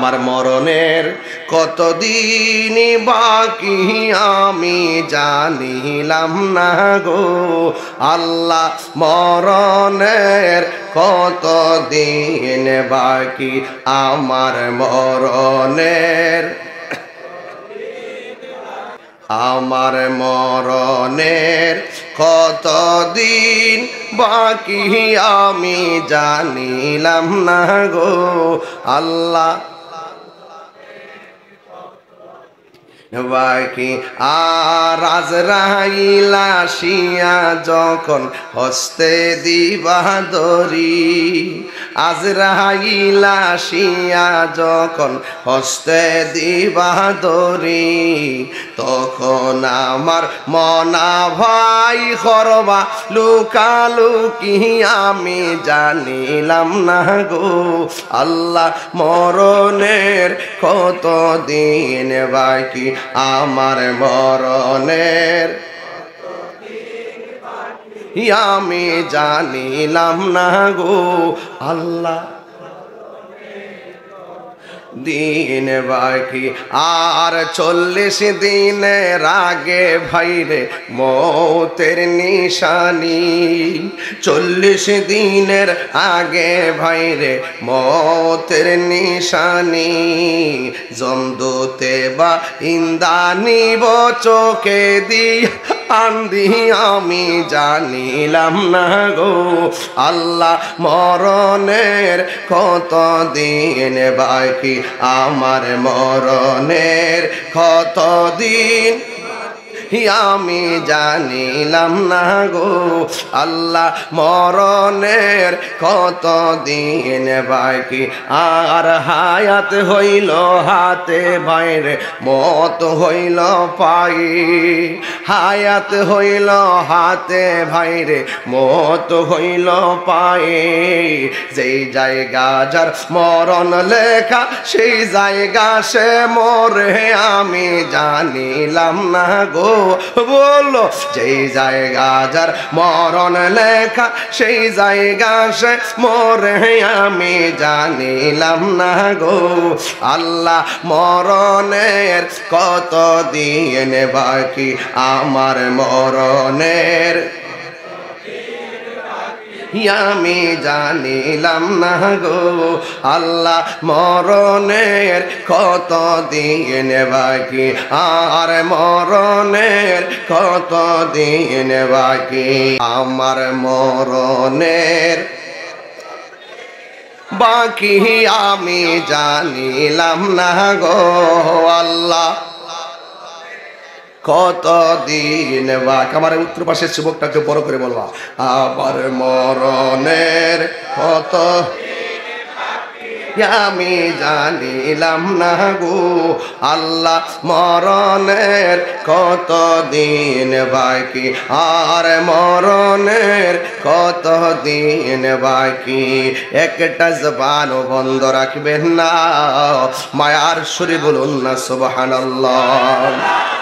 আমার মরণের কতদিন বাকি আমি জানিলাম না গো আল্লাহ মরণের কতদিন বাকি আমার মরণের কতদিন বাকি আমি জানিলাম না গো আল্লাহ বাকি আর আজরাইল আসিয়া যখন হস্তে দিবা দড়ি আজরাইল আসিয়া যখন হস্তে দিবা দড়ি তখন আমার মনা ভাই করবা লুকালুকি আমি জানিলাম না গো আল্লাহ মরণের কতদিন বাকি আমার মরণের আমি জানিলাম না গো আল্লাহ দিন বাকি আর 40 দিনের আগে ভাইরে মৌতের নিশানি 40 দিনের আগে ভাইরে মৌতের নিশানি জমদূতে বা ইন্দানি চোখে দিয়া আন্দি আমি জানিলাম না গো আল্লাহ মরণের কতদিন বাকি আমার মরণের কতদিন আমি জানিলাম না গো আল্লাহ মরণের কতদিন বাকি আর হায়াত হইল হাতে ভাইরে মত হইল পাই হায়াত হইল হাতে ভাইরে মত হইল পায়ে যেই জায়গা যার মরণ লেখা সেই জায়গা সে মরে আমি জানিলাম না গো বলো যেই জায়গা যার মরণ লেখা সেই জায়গা সে মরে আমি জানিলাম না গো আল্লাহ মরণের কতদিন বাকি আমার মরণের আমি জানিলাম না গো আল্লাহ মরণের কতদিন বাকি আর মরণের কতদিন বাকি আমার মরণের বাকি আমি জানিলাম না গো আল্লাহ কতদিন বাকি আমার উত্তর পাশের যুবকটাকে বড় করে বলবা আমার মরণের কত আমি জানিলাম না গো আল্লাহ মরণের কতদিন বাকি আর মরণের কতদিন বাকি একটা জবান বন্ধ রাখবেন না মায়ার সুরে বলুন না সুবহানাল্লাহ